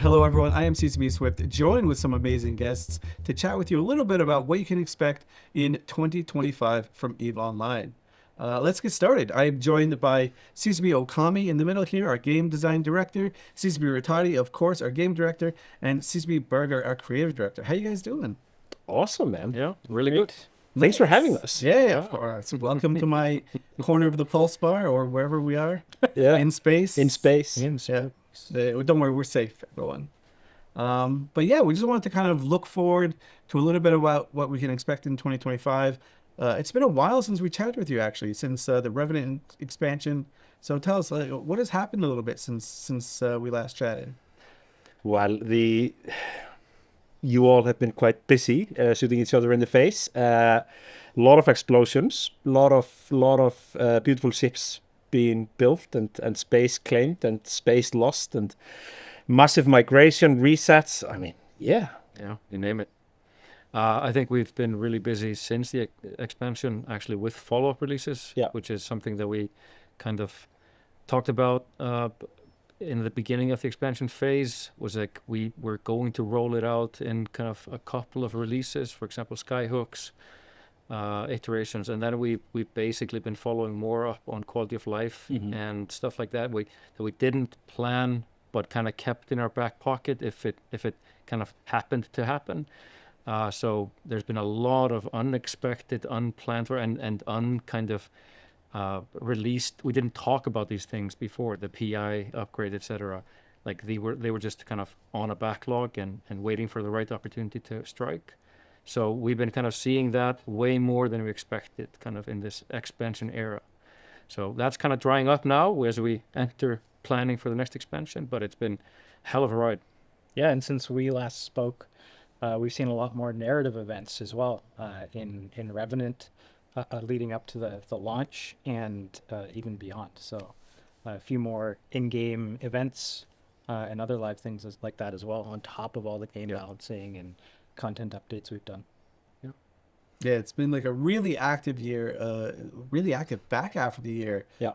Hello everyone, I am CCP Swift, joined with some amazing guests to chat with you a little bit about what you can expect in 2025 from EVEOnline. Let's get started. I am joined by CCP Okami in the middle here, our game design director, CCP Rattati, of course, our game director, and CCP Burger, our creative director. How you guys doing? Awesome, man. Yeah, really good. Thanks for having us. Yeah, of course. Welcome to my corner of the Pulse Bar or wherever we are. Yeah. In space. In space. Yeah. Don't worry, we're safe, everyone. But yeah, we just wanted to kind of look forward to a little bit about what we can expect in 2025. It's been a while since we chatted with you, actually, since the Revenant expansion. So tell us, what has happened a little bit since we last chatted? Well, you all have been quite busy shooting each other in the face. A lot of explosions, lot of beautiful ships being built and space claimed and space lost and massive migration resets. I mean, yeah, you name it. I think we've been really busy since the expansion, actually, with follow-up releases, which is something that we kind of talked about in the beginning of the expansion phase. Was like we were going to roll it out in kind of a couple of releases, for example, Skyhooks, iterations, and then we've basically been following more up on quality of life and stuff like that. We didn't plan, but kind of kept in our back pocket if it kind of happened to happen. So there's been a lot of unexpected, unplanned for, and kind of released. We didn't talk about these things before, the PI upgrade, etc. Like they were just kind of on a backlog and waiting for the right opportunity to strike. So we've been kind of seeing that way more than we expected, kind of in this expansion era. So that's kind of drying up now as we enter planning for the next expansion, but it's been hell of a ride. Yeah, and since we last spoke, we've seen a lot more narrative events as well in Revenant leading up to the launch and even beyond. So a few more in-game events and other live things like that as well, on top of all the game balancing and content updates we've done. Yeah, it's been like a really active year, really active back half of the year. Yeah.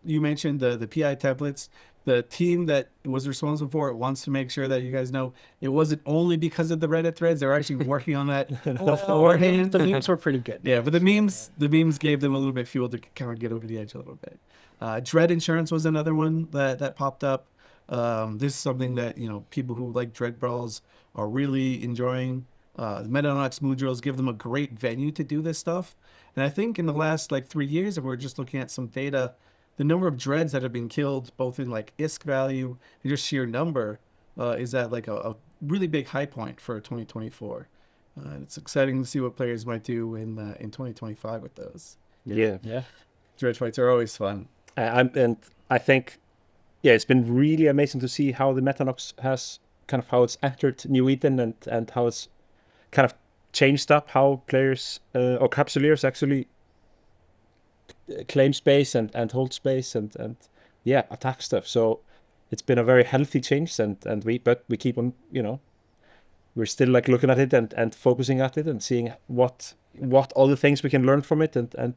You mentioned the PI templates. The team that was responsible for it wants to make sure that you guys know it wasn't only because of the Reddit threads. They're actually working on that beforehand. The memes were pretty good. Yeah, but the memes gave them a little bit of fuel to kind of get over the edge a little bit. Dread insurance was another one that popped up. This is something that, people who like Dread Brawls are really enjoying. The Meta-Nox Mood Drills give them a great venue to do this stuff. And I think in the last 3 years, if we're just looking at some data, the number of dreads that have been killed, both in ISK value and just sheer number, is at a really big high point for 2024. It's exciting to see what players might do in 2025 with those. Yeah. Dread fights are always fun. And I think, it's been really amazing to see how the Meta-Nox has kind of how it's entered New Eden and how it's kind of changed up how players or capsuleers actually claim space and hold space and attack stuff. So it's been a very healthy change and we keep on, we're still looking at it and focusing at it and seeing what other things we can learn from it and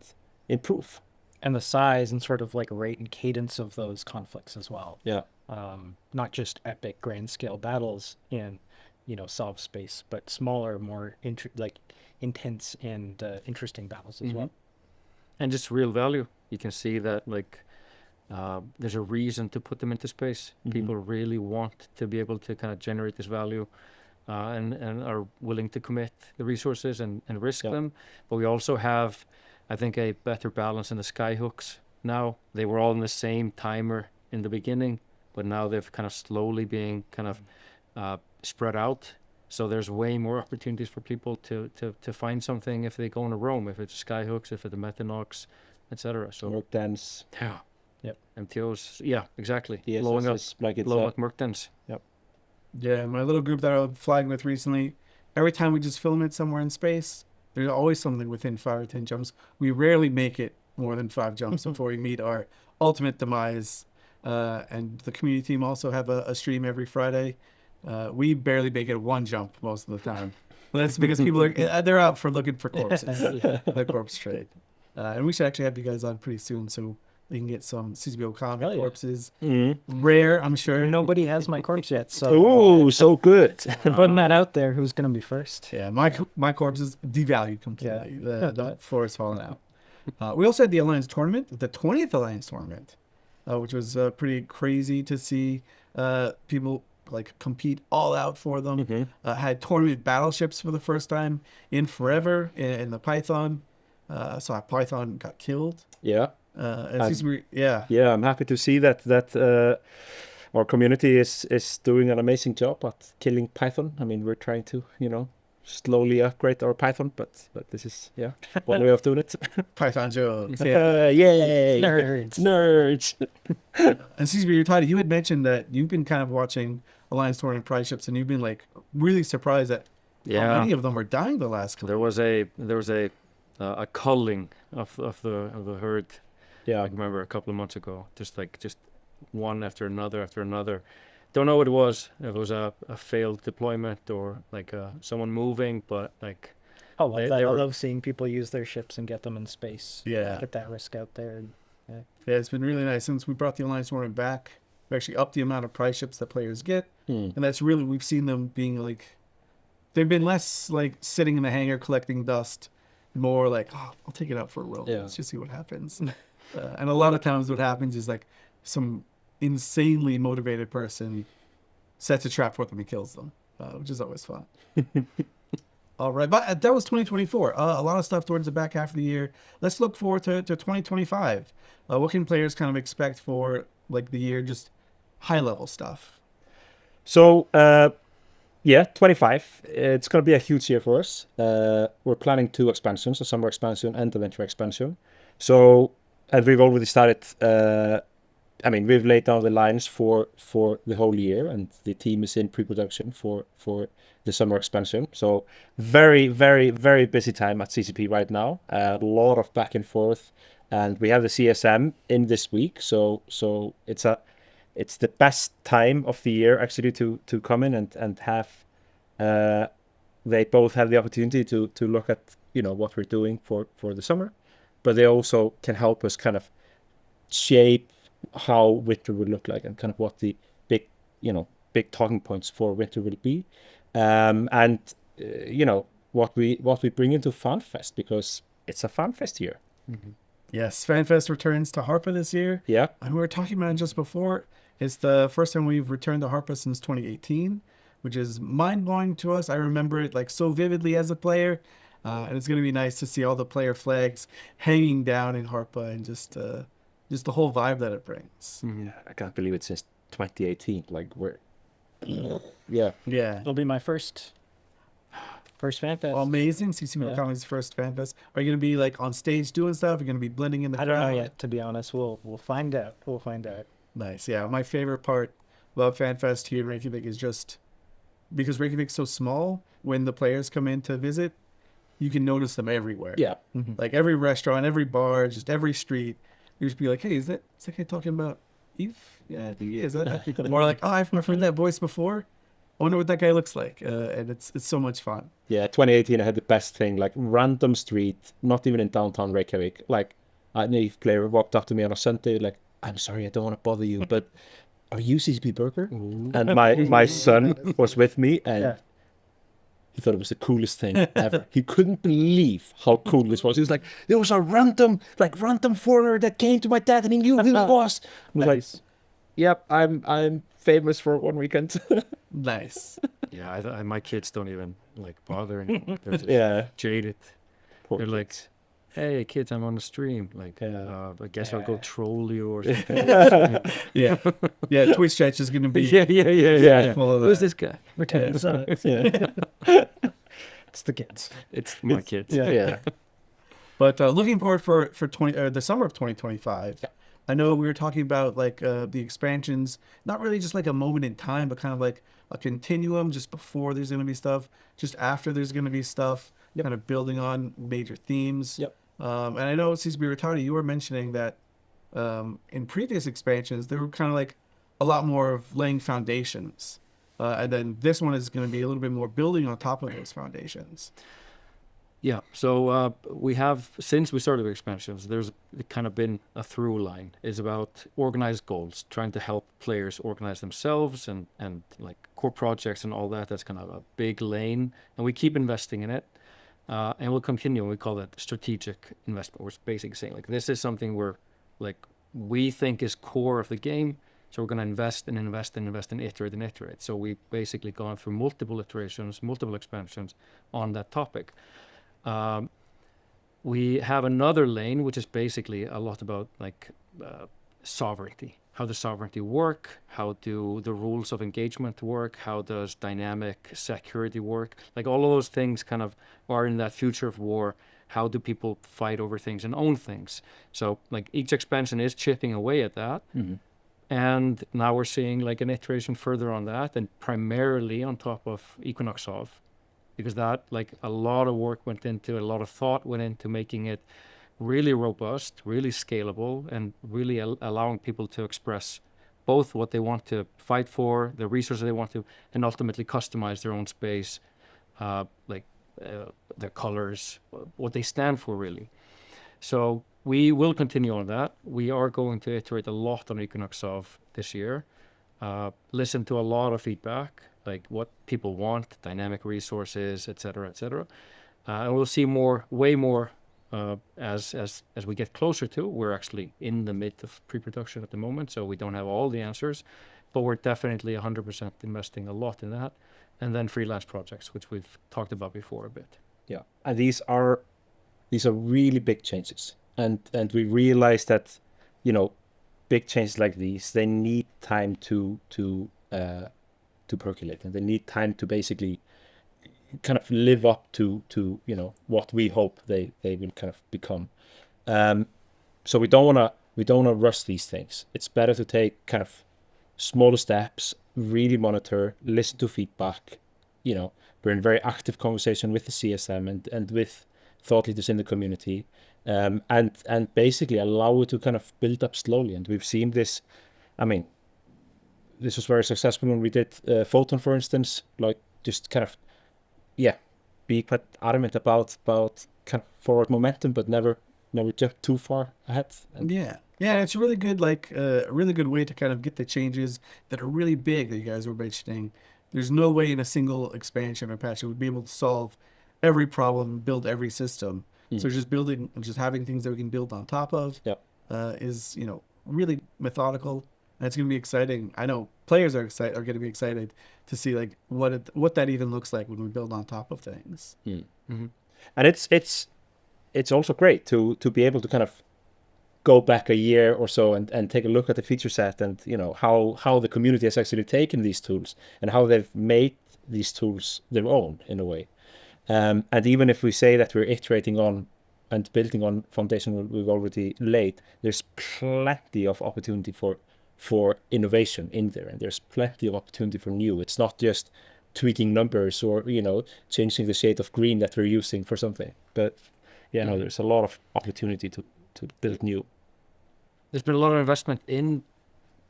improve. And the size and sort of rate and cadence of those conflicts as well. Yeah. Not just epic grand scale battles in, solve space, but smaller, more intense and interesting battles as well. And just real value. You can see that there's a reason to put them into space. People really want to be able to kind of generate this value and are willing to commit the resources and risk them. But we also have, I think, a better balance in the Skyhooks now. They were all in the same timer in the beginning, but now they've kind of slowly being kind of spread out. So there's way more opportunities for people to find something if they go on a roam, if it's Skyhooks, if it's the Meta-Nox, etc. So Merc Dens. Yeah. Yep. MTOs. Yeah, exactly. Yes, blowing up it's blow up Merc Dens. Yep. Yeah, my little group that I'm flying with recently, every time we just film it somewhere in space, there's always something within 5 or 10 jumps. We rarely make it more than 5 jumps before we meet our ultimate demise. And the community team also have a stream every Friday. We barely make it 1 jump most of the time. That's because people they're out looking for corpses, the corpse trade. And we should actually have you guys on pretty soon so You can get some CCP Okami Oh, yeah. corpses. Mm. Rare, I'm sure. Nobody has my corpse yet, so Oh, so good. I'm putting that out there. Who's gonna be first? Yeah, my corpse is devalued completely. Yeah. The floor is falling out. We also had the Alliance tournament, the 20th Alliance tournament, which was pretty crazy to see people like compete all out for them. Mm-hmm. Had tournament battleships for the first time in forever in the Python. So our Python got killed. Yeah. And CCP, yeah. Yeah, I'm happy to see that our community is doing an amazing job at killing Python. I mean, we're trying to, slowly upgrade our Python, but this is one way of doing it. Python jokes. Yeah. Yay! Nerds. And CCP Rattati, you had mentioned that you've been kind of watching Alliance tournament prize ships, and you've been like really surprised at how many of them are dying the last couple. There was a culling of the herd. Yeah, I remember a couple of months ago, just one after another. Don't know what it was. If it was a failed deployment or like someone moving, but like Oh, like that. they I were- love seeing people use their ships and get them in space. Yeah. Get that risk out there. Yeah, it's been really nice since we brought the Alliance tournament back. We actually upped the amount of prize ships that players get, and that's really we've seen them being like they've been less like sitting in the hangar collecting dust, more like I'll take it out for a roll. Yeah. Let's just see what happens. And a lot of times, what happens is like some insanely motivated person sets a trap for them and kills them, which is always fun. All right, but that was 2024. A lot of stuff towards the back half of the year. Let's look forward to 2025. What can players kind of expect for like the year, just high level stuff? So, 25. It's going to be a huge year for us. We're planning 2 expansions, a summer expansion and the winter expansion. So, and we've already started, we've laid down the lines for the whole year, and the team is in pre-production for the summer expansion. So, very, very, very busy time at CCP right now. A lot of back and forth, and we have the CSM in this week. So it's the best time of the year actually to come in and have they both have the opportunity to look at what we're doing for the summer, but they also can help us kind of shape how winter will look like and kind of what the big talking points for winter will be, and what we bring into FanFest, because it's a FanFest year. Mm-hmm. Yes, FanFest returns to Harpa this year. Yeah, and we were talking about it just before. It's the first time we've returned to Harpa since 2018, which is mind-blowing to us. I remember it like so vividly as a player, and it's going to be nice to see all the player flags hanging down in Harpa and just the whole vibe that it brings. Mm-hmm. I can't believe it's since 2018. Like we're yeah. It'll be my first FanFest. Amazing. CCP Okami's first FanFest. Are you going to be like on stage doing stuff? Are you going to be blending in the I don't know crowd? yet, to be honest. We'll find out. We'll find out. Nice. Yeah, my favorite part about FanFest here in Reykjavik is just because Reykjavik's so small, when the players come in to visit, you can notice them everywhere. Yeah. Like every restaurant, every bar, just every street. You just be like, hey, is that guy talking about Eve? Yeah, I think he is. More like, I've heard that voice before. I wonder what that guy looks like. And it's so much fun. Yeah, 2018 I had the best thing, like random street, not even in downtown Reykjavik. Like an Eve player walked up to me on a Sunday, like, I'm sorry, I don't want to bother you, but are you CCP Burger? Ooh. And my son was with me, and Yeah. he thought it was the coolest thing ever. He couldn't believe how cool this was. He was like, there was a random foreigner that came to my dad and he knew who it was. I was like, yep, I'm famous for one weekend. Nice. Yeah, my kids don't even like bother anymore. They're just Yeah. jaded. Poor They're like, kids. hey kids, I'm on the stream. Like, Yeah. I guess I'll go troll you or something. Yeah. Yeah, Twitch chat is going to be Yeah. full of Who's that. this guy? Return the Yeah. It's the kids. It's my kids. Yeah. But looking forward for the summer of 2025. Yeah. I know we were talking about like the expansions, not really just like a moment in time, but kind of like a continuum. Just before there's going to be stuff, just after there's going to be stuff, kind of building on major themes. Yep. And I know CCP Rattati, you were mentioning that in previous expansions they were kind of like a lot more of laying foundations, and then this one is going to be a little bit more building on top of those foundations. Yeah, so we have, since we started expansions, there's kind of been a through line. It's about organized goals, trying to help players organize themselves and like core projects and all that. That's kind of a big lane, and we keep investing in it. And we'll continue, and we call that strategic investment. We're basically saying, like, this is something we think is core of the game, so we're going to invest and invest and invest and iterate. So we've basically gone through multiple iterations, multiple expansions on that topic. We have another lane, which is basically a lot about sovereignty. How does sovereignty work? How do the rules of engagement work? How does dynamic security work? Like, all of those things kind of are in that future of war. How do people fight over things and own things? So like each expansion is chipping away at that. Mm-hmm. And now we're seeing like an iteration further on that, and primarily on top of Equinox Solve. Because that, like, a lot of work went into, a lot of thought went into making it really robust, really scalable, and really allowing people to express both what they want to fight for, the resources they want to, and ultimately customize their own space, their colors, what they stand for, really. So we will continue on that. We are going to iterate a lot on Equinox Solve this year, listen to a lot of feedback, like what people want, dynamic resources, etc. And we'll see way more as we get closer to. We're actually in the mid of pre-production at the moment, so we don't have all the answers, but we're definitely 100% investing a lot in that. And then freelance projects, which we've talked about before a bit. Yeah, and these are really big changes, and we realize that, big changes like these, they need time to percolate, and they need time to basically kind of live up to what we hope they will kind of become. So we don't wanna rush these things. It's better to take kind of smaller steps, really monitor, listen to feedback. We're in very active conversation with the CSM and with thought leaders in the community, and basically allow it to kind of build up slowly. And we've seen this. I mean, this was very successful when we did Photon, for instance. Like, just kind of, be quite adamant about kind of forward momentum, but never jump too far ahead. Yeah, it's a really good really good way to kind of get the changes that are really big that you guys were mentioning. There's no way in a single expansion or patch it would be able to solve every problem, build every system. So just having things that we can build on top of is really methodical, and it's going to be exciting. I know players are going to be excited to see like what that even looks like when we build on top of things. Mm-hmm. And it's also great to be able to kind of go back a year or so and take a look at the feature set, and how the community has actually taken these tools and how they've made these tools their own in a way. And even if we say that we're iterating on and building on foundation we've already laid, there's plenty of opportunity for innovation in there, and there's plenty of opportunity for new. It's not just tweaking numbers or changing the shade of green that we're using for something, but there's a lot of opportunity to build new. There's been a lot of investment in,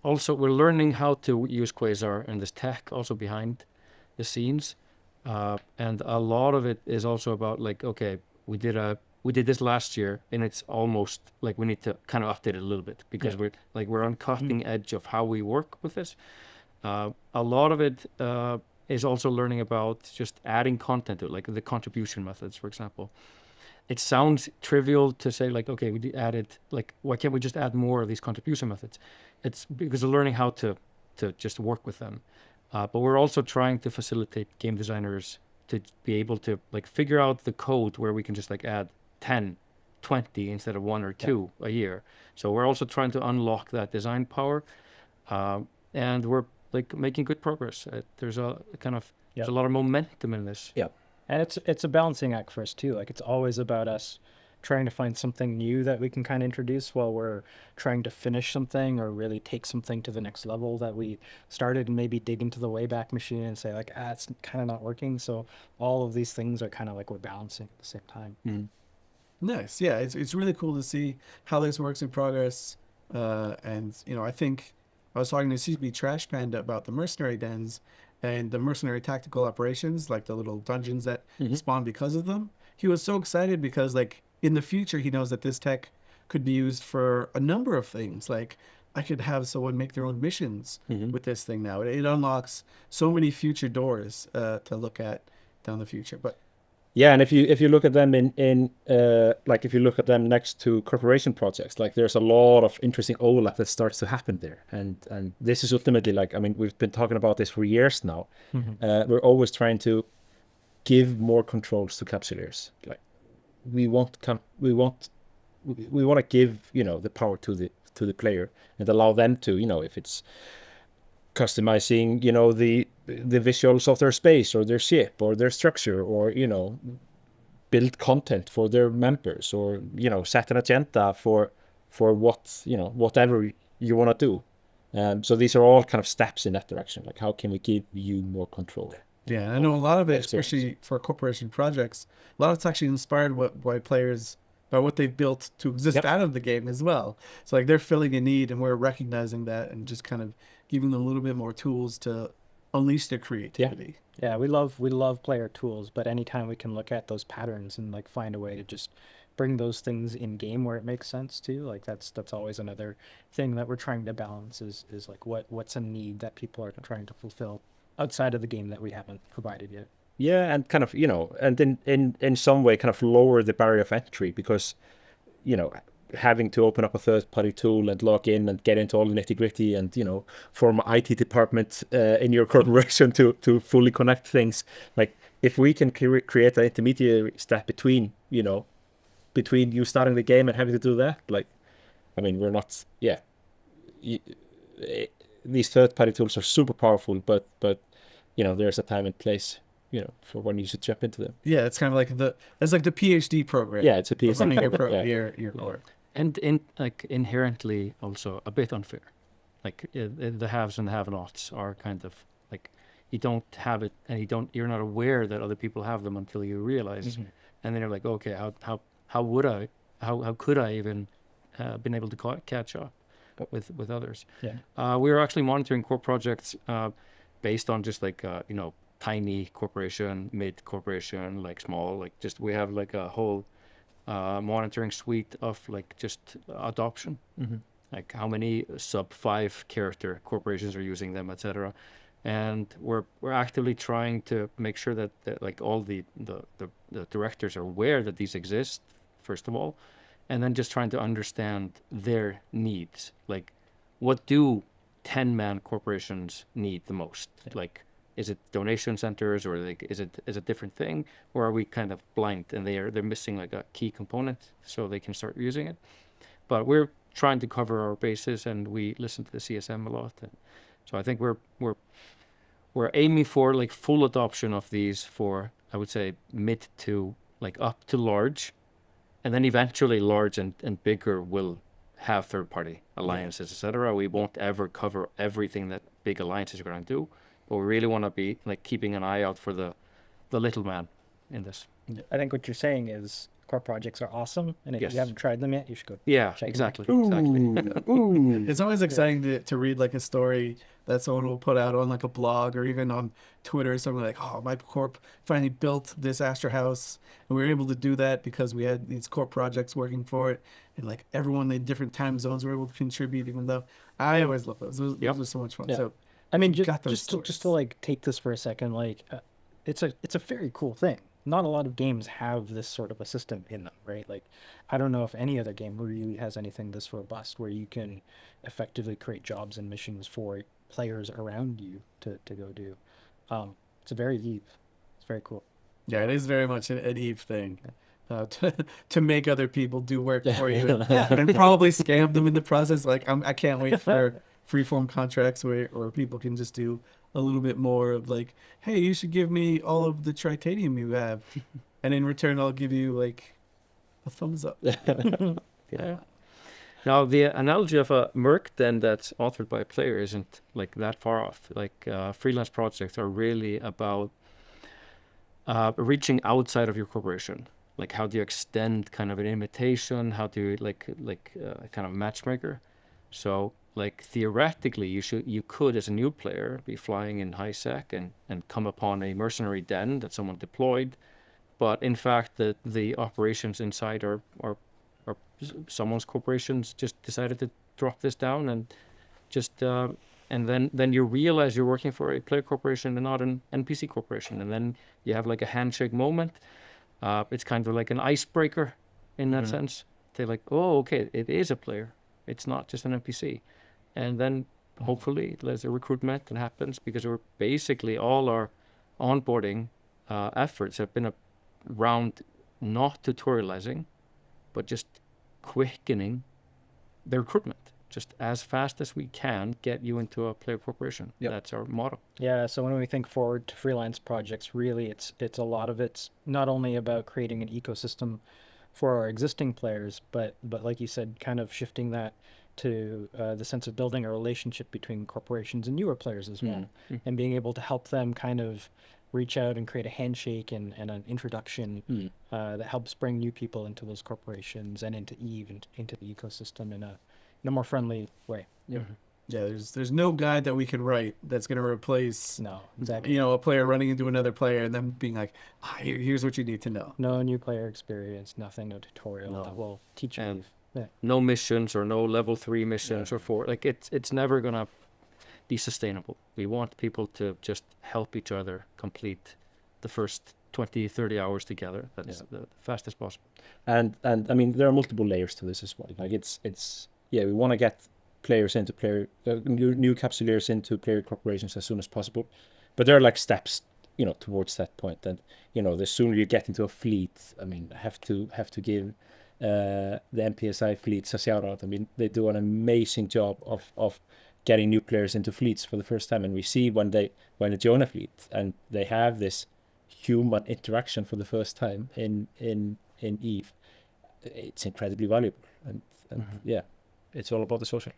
also we're learning how to use Quasar and this tech also behind the scenes, and a lot of it is also about like, okay, we did this last year, and it's almost like we need to kind of update it a little bit because we're on cutting edge of how we work with this. A lot of it is also learning about just adding content to it, like the contribution methods, for example. It sounds trivial to say like, okay, we added, like, why can't we just add more of these contribution methods? It's because we're learning how to just work with them. But we're also trying to facilitate game designers to be able to like figure out the code where we can just like add 10, 20 instead of 1 or 2 a year. So we're also trying to unlock that design power, and we're like making good progress. There's a lot of momentum in this. Yeah. And it's a balancing act for us too. Like, it's always about us trying to find something new that we can kind of introduce while we're trying to finish something or really take something to the next level that we started, and maybe dig into the Wayback Machine and say like, it's kind of not working. So all of these things are kind of like we're balancing at the same time. Mm. Nice. Yeah, it's really cool to see how this works in progress. And I think I was talking to CCP Trash Panda about the mercenary dens and the mercenary tactical operations, like the little dungeons that spawn because of them. he was so excited because like in the future he knows that this tech could be used for a number of things. Like I could have someone make their own missions with this thing now. It unlocks so many future doors to look at down the future. But yeah, and if you look at them in like if you look at them next to corporation projects, like there's a lot of interesting overlap that starts to happen there. And this is ultimately like, I mean, we've been talking about this for years now. We're always trying to give more controls to capsuleers. Like we want to give, you know, the power to the player and allow them to, you know, if it's customizing, you know, the visuals of their space or their ship or their structure, or, you know, build content for their members, or, you know, set an agenda for what, you know, whatever you want to do. So these are all kind of steps in that direction. Like, how can we give you more control? yeah, I know a lot of it, especially for corporation projects, a lot of it's actually inspired by players, by what they've built to exist out of the game as well. So like they're filling a need, and we're recognizing that and just kind of giving them a little bit more tools to unleash their creativity. Yeah, we love player tools, but anytime we can look at those patterns and like find a way to just bring those things in game where it makes sense too, like that's always another thing that we're trying to balance is like what's a need that people are trying to fulfill outside of the game that we haven't provided yet. Yeah, and kind of, you know, and in some way kind of lower the barrier of entry, because, you know, having to open up a third-party tool and log in and get into all the nitty-gritty and, you know, form an IT department in your corporation to fully connect things. Like, if we can create an intermediary step between you starting the game and having to do that, like, I mean, we're not, these third-party tools are super powerful, but you know, there's a time and place, you know, for when you should jump into them. Yeah, it's kind of like it's like the PhD program. Yeah, it's a PhD program. Your core. And like inherently also a bit unfair. Like the haves and the have-nots are kind of like, you don't have it, and you're not aware that other people have them until you realize, and then you're like, okay, how could I even been able to catch up with others? Yeah. We are actually monitoring core projects based on just like you know, tiny corporation, mid corporation, like small, like just we have like a whole monitoring suite of like just adoption, like how many sub 5 character corporations are using them, etc. And we're actively trying to make sure that like all the directors are aware that these exist, first of all, and then just trying to understand their needs. Like, what do 10-man corporations need the most? Like, is it donation centers, or like is it a different thing, or are we kind of blind and they're missing like a key component so they can start using it? But we're trying to cover our bases, and we listen to the CSM a lot, and so I think we're aiming for like full adoption of these for, I would say, mid to like up to large, and then eventually large and bigger will have third-party alliances, etc. We won't ever cover everything that big alliances are going to do, but we really want to be like keeping an eye out for the little man in this. I think what you're saying is core projects are awesome, and if you haven't tried them yet, you should go. Yeah, check exactly. It's always exciting to read like a story that someone will put out on like a blog or even on Twitter or something, like, oh, my corp finally built this Astra house, and we were able to do that because we had these core projects working for it, and like everyone in different time zones were able to contribute. Even though I always love those. Those were so much fun. Yeah. So I mean, just to like take this for a second, like it's a very cool thing. Not a lot of games have this sort of a system in them, right? Like, I don't know if any other game really has anything this robust where you can effectively create jobs and missions for players around you to go do. It's a very EVE. It's very cool. Yeah, it is very much an EVE thing. To make other people do work for you and probably scam them in the process. Like, I can't wait for freeform contracts where people can just do a little bit more of like, hey, you should give me all of the tritanium you have, and in return I'll give you like a thumbs up. Yeah. Now the analogy of a Merc then that's authored by a player isn't like that far off. Like freelance projects are really about reaching outside of your corporation. Like, how do you extend kind of an invitation? How do you like kind of matchmaker? So like theoretically you could as a new player be flying in high sec and come upon a mercenary den that someone deployed, but in fact the operations inside are someone's corporations just decided to drop this down and just and then you realize you're working for a player corporation and not an NPC corporation, and then you have like a handshake moment. It's kind of like an icebreaker in that sense. They're like, oh, okay, it is a player. It's not just an NPC. And then hopefully there's a recruitment that happens, because we're basically all our onboarding efforts have been around not tutorializing, but just quickening the recruitment. Just as fast as we can get you into a player corporation. Yep. That's our motto. Yeah, so when we think forward to freelance projects, really it's a lot of it's not only about creating an ecosystem for our existing players, but like you said, kind of shifting that to the sense of building a relationship between corporations and newer players as well, and being able to help them kind of reach out and create a handshake and an introduction that helps bring new people into those corporations and into EVE and into the ecosystem in a more friendly way. Yeah, there's no guide that we can write that's going to replace, No, exactly. a player running into another player and them being like, here's what you need to know. No new player experience, nothing, no tutorial that will teach you. And Yeah. no missions or no level 3 missions or 4. Like it's never gonna be sustainable. We want people to just help each other complete the first 20, 30 hours together. That's the fastest possible. And I mean, there are multiple layers to this as well. Like it's we want to get players into new capsuleers into player corporations as soon as possible, but there are like steps, towards that point. And the sooner you get into a fleet, I mean, have to give the MPSI fleets a shout out. I mean, they do an amazing job of getting new players into fleets for the first time, and we see when they join a fleet and they have this human interaction for the first time in EVE, it's incredibly valuable. And it's all about the social.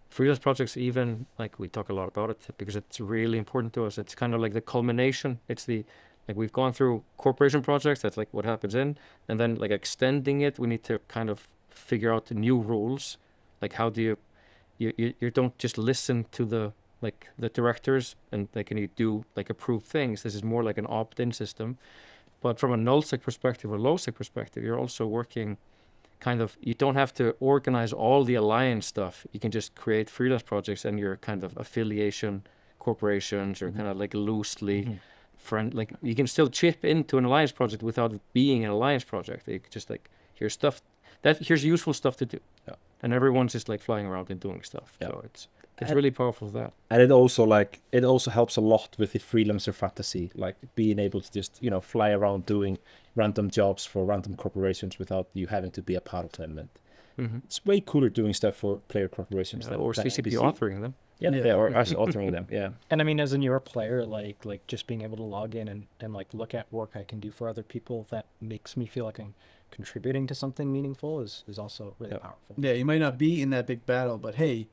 Freelance projects, even, like, we talk a lot about it because it's really important to us. It's kind of like the culmination. It's like we've gone through corporation projects, that's like what happens in, and then like extending it, we need to kind of figure out the new rules. Like, how do you don't just listen to the directors and can you do like approved things. This is more like an opt-in system. But from a nullsec perspective or lowsec perspective, you're also working kind of, you don't have to organize all the alliance stuff. You can just create freelance projects and your kind of affiliation corporations or kind of like loosely friend, like you can still chip into an alliance project without it being an alliance project. You could just like, here's useful stuff to do. Yeah. And everyone's just like flying around and doing stuff. Yeah. So it's really powerful for that. And it also helps a lot with the freelancer fantasy, like being able to just, fly around doing random jobs for random corporations without you having to be a part of them. And it's way cooler doing stuff for player corporations or CCP authoring them. Or us authoring them. Yeah. And I mean, as a newer player, like just being able to log in and like look at work I can do for other people, that makes me feel like I'm contributing to something meaningful is also really powerful. Yeah, you might not be in that big battle, but hey,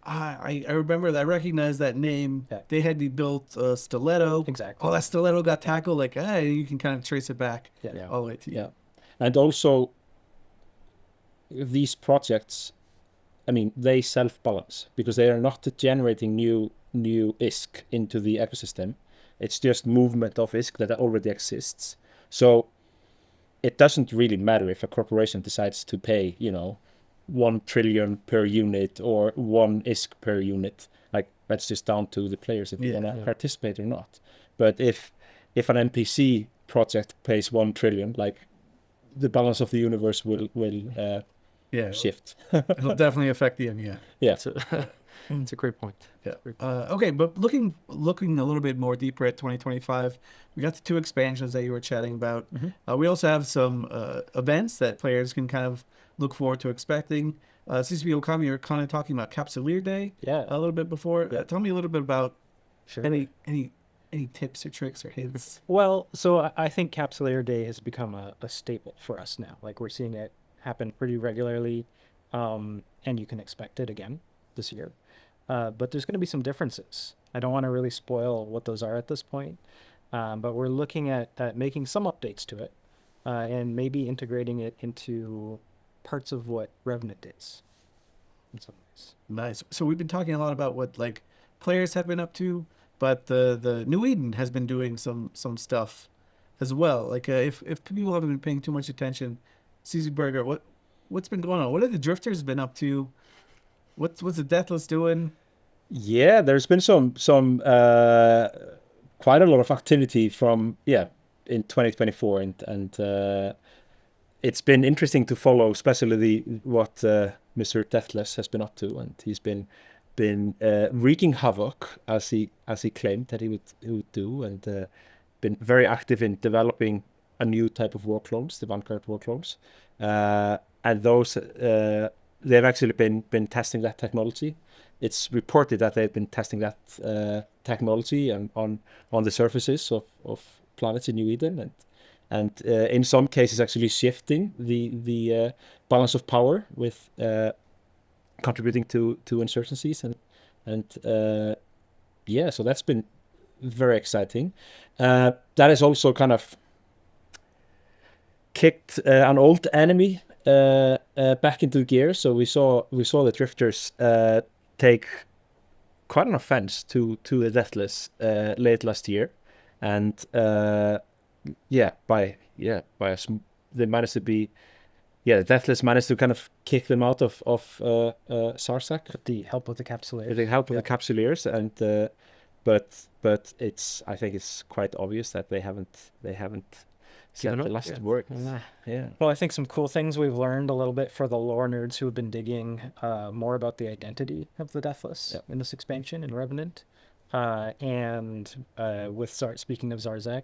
I remember that I recognize that name. Yeah. They had me built a stiletto. Exactly. Oh, that stiletto got tackled. Like, you can kind of trace it back all the way to you. Yeah. And also, these projects, I mean, they self-balance because they are not generating new ISK into the ecosystem. It's just movement of ISK that already exists. So it doesn't really matter if a corporation decides to pay, 1 trillion per unit or 1 ISK per unit. Like, that's just down to the players if they want to participate or not. But if an NPC project pays 1 trillion, like, the balance of the universe will shift. It'll definitely affect the end. Yeah. It's a great point. Yeah. Okay, but looking a little bit more deeper at 2025, we got the 2 expansions that you were chatting about. We also have some events that players can kind of look forward to expecting. CCP Okami, you're kind of talking about Capsuleer Day a little bit before. Tell me a little bit about any tips or tricks or hints. Well, so I think Capsuleer Day has become a staple for us now. Like, we're seeing it happen pretty regularly, and you can expect it again this year. But there's going to be some differences. I don't want to really spoil what those are at this point, but we're looking at making some updates to it and maybe integrating it into parts of what Revenant is in some ways. Nice. So we've been talking a lot about what like players have been up to, but the New Eden has been doing some stuff as well. Like if people haven't been paying too much attention, CCP Burger, what's been going on? What have the drifters been up to? What's the Deathless doing? Yeah, there's been some quite a lot of activity from in 2024, and it's been interesting to follow, especially what Mr. Deathless has been up to, and he's been wreaking havoc as he claimed that he would do, and been very active in developing a new type of war clones, the Vanguard war clones, and those they've actually been testing that technology. It's reported that they've been testing that technology and on the surfaces of planets in New Eden, and in some cases actually shifting the balance of power with contributing to insurgencies, and so that's been very exciting. That has also kind of kicked an old enemy back into gear. So we saw the drifters take quite an offense to the Deathless late last year, and they managed to be the Deathless managed to kind of kick them out of Sarsak With the help of the Capsuleers. with the help of the Capsuleers, and but I think it's quite obvious that they haven't said Given the up last yet. word. Nah. Yeah. Well, I think some cool things we've learned a little bit for the lore nerds who have been digging more about the identity of the Deathless in this expansion in Revenant. And speaking of Zarzek,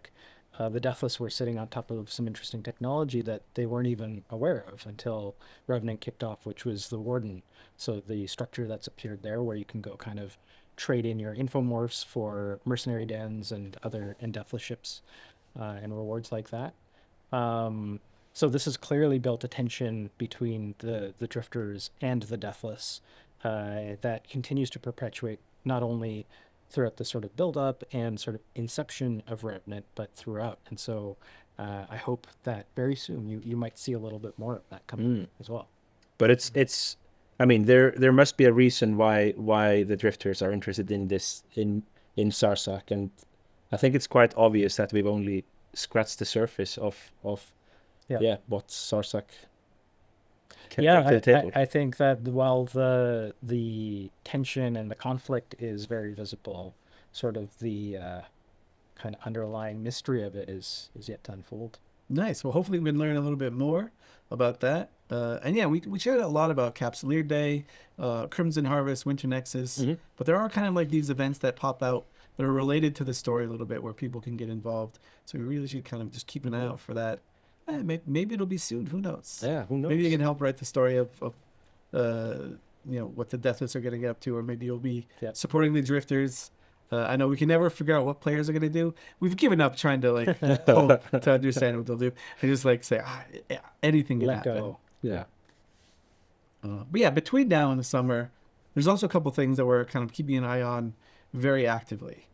the Deathless were sitting on top of some interesting technology that they weren't even aware of until Revenant kicked off, which was the Warden. So the structure that's appeared there where you can go kind of trade in your infomorphs for mercenary dens and Deathless ships and rewards like that. So this has clearly built a tension between the drifters and the Deathless that continues to perpetuate not only throughout the sort of build-up and sort of inception of Revenant, but throughout. And so I hope that very soon you might see a little bit more of that coming as well. But it's I mean there must be a reason why the drifters are interested in this in Sarsak, and I think it's quite obvious that we've only scratched the surface of what Sarsak can bring to the table. I think that while the tension and the conflict is very visible, sort of the kind of underlying mystery of it is yet to unfold. Nice. Well, hopefully we can learn a little bit more about that. And yeah, we shared a lot about Capsuleer Day, Crimson Harvest, Winter Nexus, but there are kind of like these events that pop out that are related to the story a little bit where people can get involved. So we really should kind of just keep an eye out for that. Maybe it'll be soon. Who knows? Yeah, who knows? Maybe you can help write the story of what the Deathless are getting up to, or maybe you'll be supporting the drifters. I know we can never figure out what players are going to do. We've given up trying to hope to understand what they'll do. They just say, anything can happen. Go. Yeah. But yeah, between now and the summer, there's also a couple things that we're kind of keeping an eye on very actively.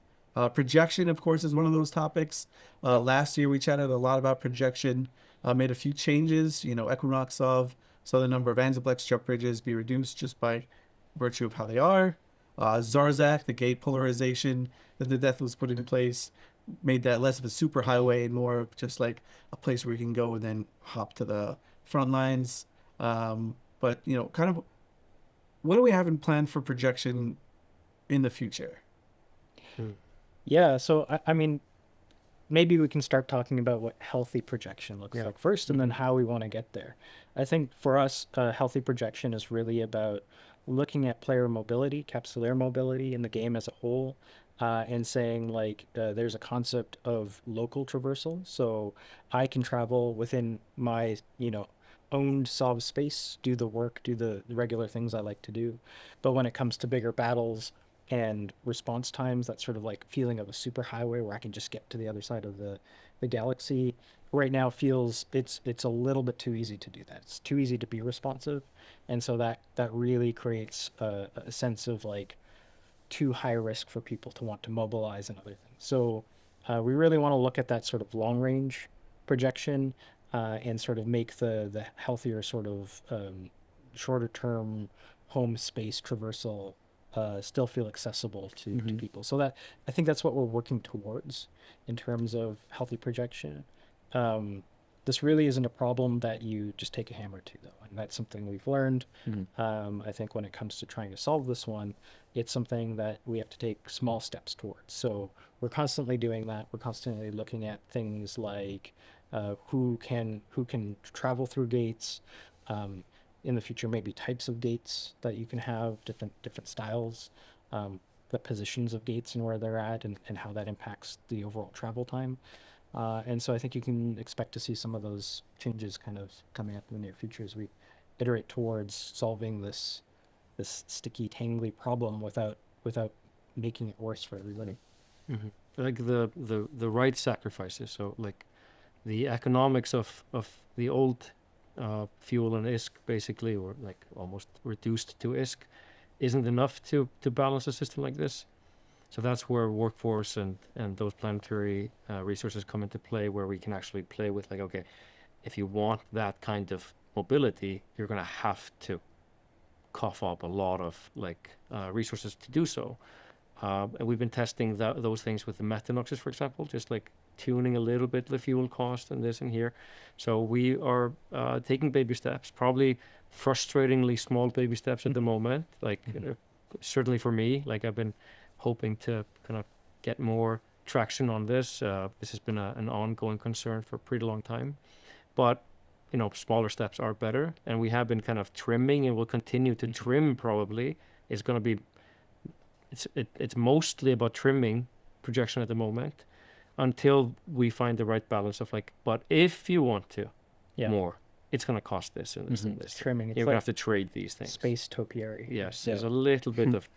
Projection, of course, is one of those topics. Last year, we chatted a lot about projection, made a few changes. Equinoxov saw the number of Anzaplex jump bridges be reduced just by virtue of how they are. Zarzak, the gate polarization that the Death was put into place, made that less of a super highway and more of just like a place where you can go and then hop to the front lines. But, kind of what do we have in plan for projection in the future? Yeah, so I mean, maybe we can start talking about what healthy projection looks like first, and then how we want to get there. I think for us, healthy projection is really about looking at player mobility, Capsuleer mobility in the game as a whole, and saying there's a concept of local traversal. So I can travel within my, owned solve space, do the work, do the regular things I like to do. But when it comes to bigger battles and response times, that sort of feeling of a super highway where I can just get to the other side of the galaxy right now feels it's a little bit too easy to do that. It's too easy to be responsive. And so that really creates a sense of too high risk for people to want to mobilize and other things. So we really want to look at that sort of long range projection and sort of make the healthier sort of shorter term home space traversal still feel accessible to people. So that I think that's what we're working towards in terms of healthy projection. This really isn't a problem that you just take a hammer to, though, and that's something we've learned. I think when it comes to trying to solve this one, it's something that we have to take small steps towards. So we're constantly doing that. We're constantly looking at things like who can travel through gates. In the future, maybe types of gates that you can have, different styles, the positions of gates and where they're at, and how that impacts the overall travel time. And so I think you can expect to see some of those changes kind of coming up in the near future as we iterate towards solving this sticky, tangly problem without making it worse for everybody. Like the right sacrifices. So like the economics of the old fuel and ISK basically, or like almost reduced to ISK, isn't enough to balance a system like this. So that's where workforce and those planetary resources come into play, where we can actually play with like, okay, if you want that kind of mobility, you're going to have to cough up a lot of like resources to do so. And we've been testing those things with the metanoxes, for example, just like tuning a little bit the fuel cost and this and here. So we are taking baby steps, probably frustratingly small baby steps at the moment. Like certainly for me, like I've been hoping to kind of get more traction on this. This has been an ongoing concern for a pretty long time, but you know, smaller steps are better, and we have been kind of trimming, and we'll continue to trim. Probably it's going to be it's mostly about trimming projection at the moment until we find the right balance of like, but if you want to more, it's going to cost this and this and this. Trimming. It's You're like going to have to trade these things. Space topiary. Yes, there's a little bit of.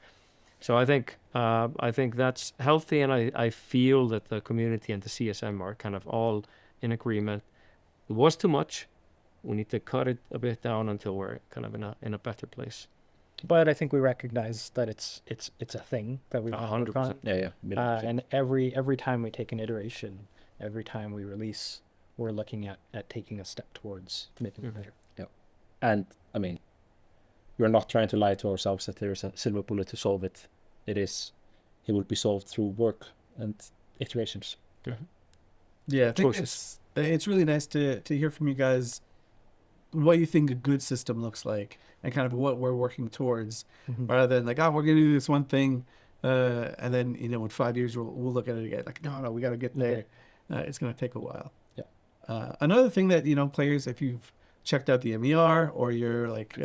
So I think that's healthy, and I feel that the community and the CSM are kind of all in agreement. It was too much. We need to cut it a bit down until we're kind of in a better place. But I think we recognize that it's a thing that we 100%. Yeah. And every time we take an iteration, every time we release, we're looking at taking a step towards making it better. Yeah. And I mean, we're not trying to lie to ourselves that there is a silver bullet to solve it. It will be solved through work and iterations. Yeah, I think it's really nice to hear from you guys what you think a good system looks like and kind of what we're working towards, rather than like, oh, we're gonna do this one thing, and then in 5 years we'll look at it again like, no, we got to get there. It's gonna take a while. Another thing that players, if you've checked out the MER or you're like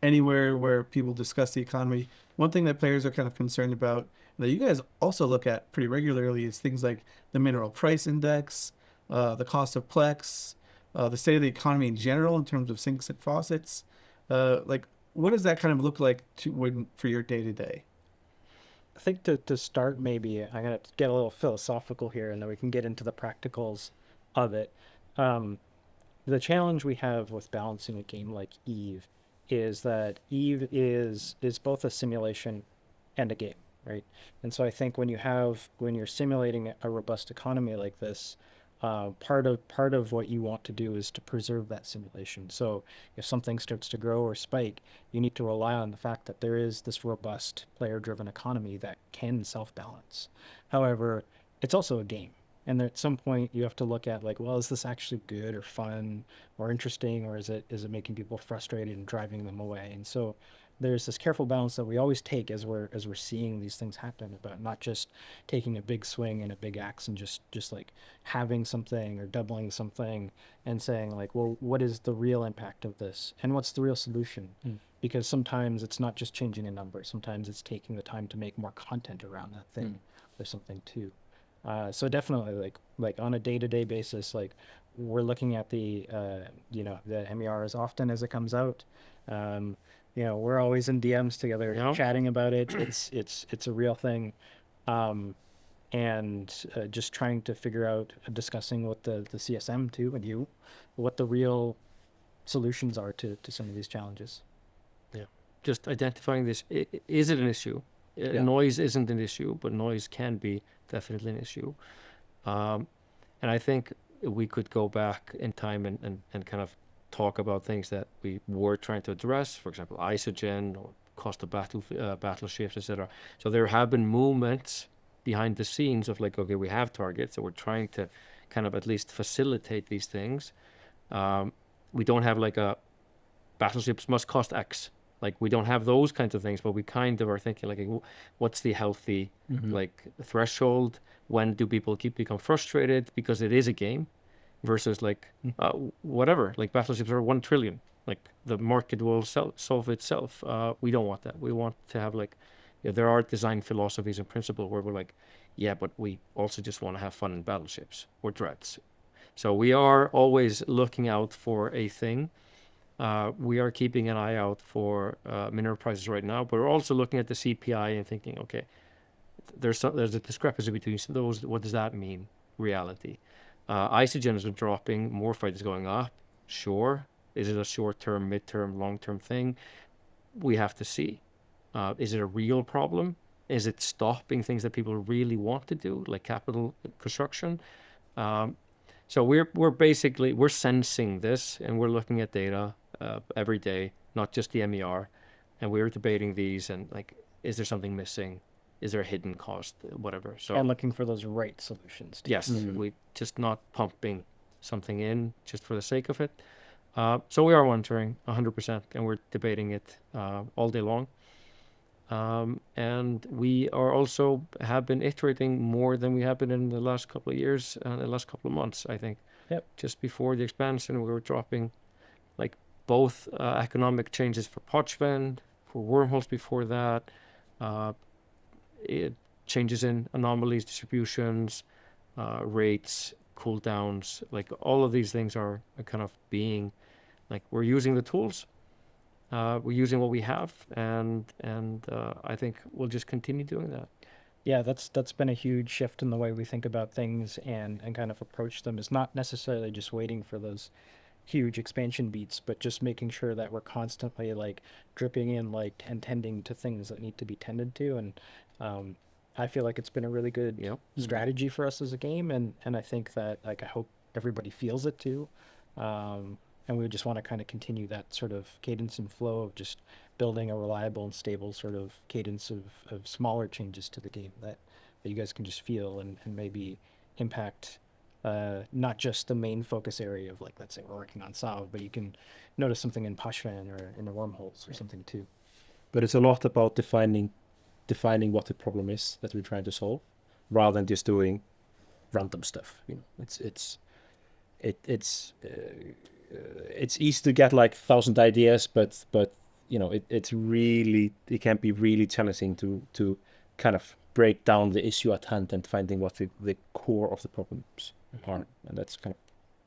anywhere where people discuss the economy, one thing that players are kind of concerned about that you guys also look at pretty regularly is things like the mineral price index, the cost of Plex, the state of the economy in general in terms of sinks and faucets. Like, what does that kind of look like for your day-to-day? I think to start, maybe I'm going to get a little philosophical here, and then we can get into the practicals of it. The challenge we have with balancing a game like EVE is that EVE is both a simulation and a game, right? And so I think when you're simulating a robust economy like this, part of what you want to do is to preserve that simulation. So if something starts to grow or spike, you need to rely on the fact that there is this robust player-driven economy that can self-balance. However, it's also a game. And at some point you have to look at like, well, is this actually good or fun or interesting, or is it making people frustrated and driving them away? And so there's this careful balance that we always take as we're seeing these things happen, about not just taking a big swing and a big axe and just like having something or doubling something and saying like, well, what is the real impact of this and what's the real solution? Because sometimes it's not just changing a number. Sometimes it's taking the time to make more content around that thing. There's something too. So definitely like on a day-to-day basis, like we're looking at the MER as often as it comes out. We're always in DMs together, chatting about it. It's a real thing. And just trying to figure out, discussing with the CSM too, and you, what the real solutions are to some of these challenges. Yeah. Just identifying this. Is it an issue? Noise isn't an issue, but noise can be definitely an issue. And I think we could go back in time and kind of talk about things that we were trying to address, for example, isogen or cost of battleships, etc. So there have been movements behind the scenes of like, okay, we have targets, so we're trying to kind of at least facilitate these things. We don't have like a battleships must cost X. Like we don't have those kinds of things, but we kind of are thinking like, what's the healthy like threshold? When do people become frustrated because it is a game, versus like whatever, like battleships are 1 trillion. Like the market will solve itself. We don't want that. We want to have like, there are design philosophies and principles where we're like, yeah, but we also just want to have fun in battleships or dreads. So we are always looking out for a thing. We are keeping an eye out for mineral prices right now, but we're also looking at the CPI and thinking, okay, there's a discrepancy between those. What does that mean? Reality. Isogen has been dropping. Morphite is going up. Sure. Is it a short-term, mid-term, long-term thing? We have to see. Is it a real problem? Is it stopping things that people really want to do, like capital construction? So we're sensing this, and we're looking at data every day, not just the MER, and we're debating these and like, is there something missing? Is there a hidden cost? Whatever. So and looking for those right solutions. Yes, we just not pumping something in just for the sake of it. So we are monitoring 100%, and we're debating it all day long. And we are also have been iterating more than we have been in the last couple of years, the last couple of months, I think. Yep. Just before the expansion, we were dropping like both economic changes for Pochven, for wormholes before that, changes in anomalies, distributions, rates, cooldowns, like all of these things are kind of being like, we're using the tools. We're using what we have, and I think we'll just continue doing that. Yeah, that's been a huge shift in the way we think about things and kind of approach them. Is not necessarily just waiting for those huge expansion beats, but just making sure that we're constantly like dripping in like and tending to things that need to be tended to. And I feel like it's been a really good strategy for us as a game, and I think that like I hope everybody feels it too. And we just want to kind of continue that sort of cadence and flow of just building a reliable and stable sort of cadence of smaller changes to the game that you guys can just feel and maybe impact not just the main focus area of like, let's say we're working on Salve, but you can notice something in Pochven or in the wormholes or something too. But it's a lot about defining what the problem is that we're trying to solve, rather than just doing random stuff. You know, it's easy to get like 1,000 ideas, but you know, it can be really challenging to kind of break down the issue at hand and finding what the core of the problems are, and that's kind of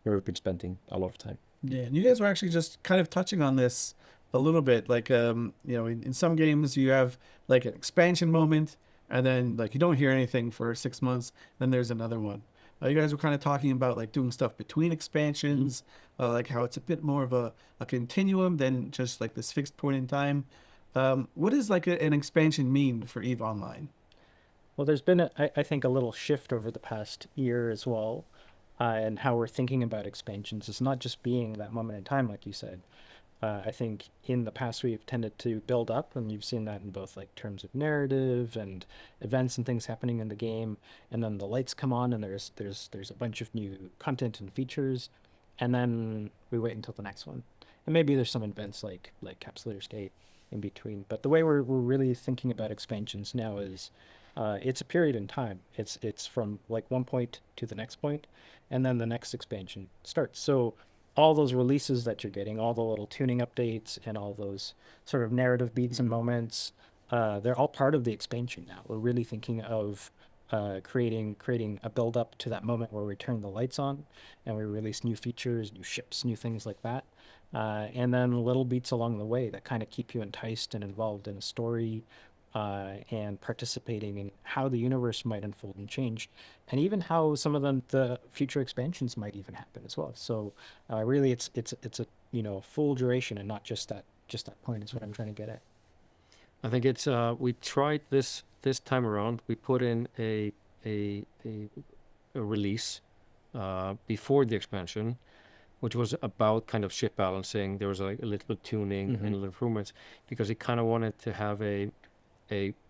where we've been spending a lot of time. Yeah, and you guys were actually just kind of touching on this a little bit, like you know, in some games you have like an expansion moment, and then like you don't hear anything for 6 months, then there's another one. You guys were kind of talking about like doing stuff between expansions, like how it's a bit more of a continuum than just like this fixed point in time. What does like an expansion mean for EVEOnline? Well, there's been, I think, a little shift over the past year as well, and how we're thinking about expansions. It's not just being that moment in time, like you said. I think in the past we've tended to build up, and you've seen that in both like terms of narrative and events and things happening in the game, and then the lights come on and there's a bunch of new content and features, and then we wait until the next one, and maybe there's some events like Capsulator State in between. But the way we're really thinking about expansions now is it's a period in time. It's from like one point to the next point, and then the next expansion starts. So all those releases that you're getting, all the little tuning updates and all those sort of narrative beats and moments, they're all part of the expansion now. We're really thinking of creating a build up to that moment where we turn the lights on and we release new features, new ships, new things like that. And then little beats along the way that kind of keep you enticed and involved in a story, and participating in how the universe might unfold and change, and even how some of the future expansions might even happen as well. So really it's a, you know, full duration and not just that point is what I'm trying to get at. I think it's we tried this time around. We put in a release before the expansion, which was about kind of ship balancing. There was like a little tuning and little improvements because he kind of wanted to have a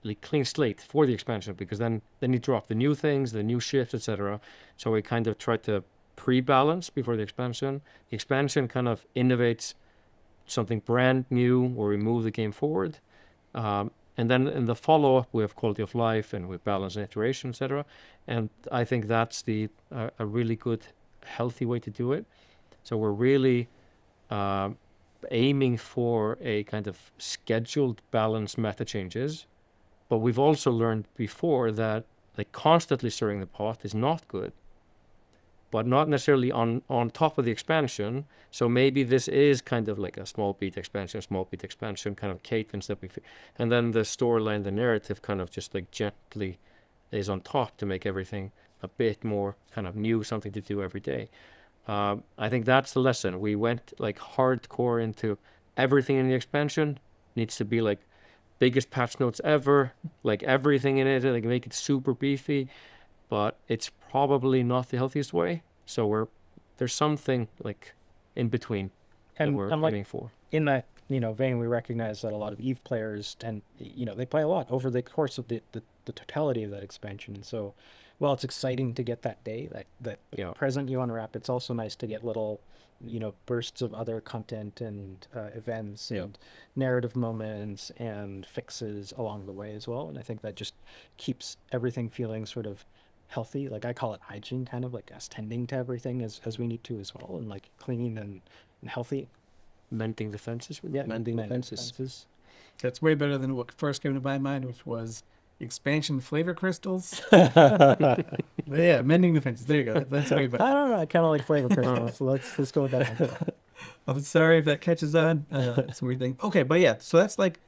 like clean slate for the expansion, because then he dropped the new things, the new ships, etc. So we kind of tried to pre-balance before the expansion. The expansion kind of innovates something brand new, or we move the game forward. And then in the follow-up, we have quality of life and we balance and iteration, etc. And I think that's a really good, healthy way to do it. So we're really aiming for a kind of scheduled balance meta changes. But we've also learned before that like constantly stirring the pot is not good, but not necessarily on top of the expansion. So maybe this is kind of like a small beat expansion kind of cadence that and then the storyline, the narrative kind of just like gently is on top to make everything a bit more kind of new, something to do every day. I think that's the lesson. We went like hardcore into everything in the expansion. Needs to be like biggest patch notes ever, like everything in it, like make it super beefy. But it's probably not the healthiest way. So there's something like in between that we're aiming for. In that vein, we recognize that a lot of EVE players tend, they play a lot over the course of the totality of that expansion. And so, while it's exciting to get that day, that present you unwrap, it's also nice to get little, bursts of other content and events and narrative moments and fixes along the way as well. And I think that just keeps everything feeling sort of healthy. Like I call it hygiene, kind of like us tending to everything as we need to as well, and like clean and healthy. Mending the fences. Mending the fences. That's way better than what first came to my mind, which was expansion flavor crystals. Yeah, mending the fences. There you go. That's way better. I don't know. I kind of like flavor crystals. So let's go with that. I'm sorry if that catches on. It's a weird thing. Okay, but yeah, so that's like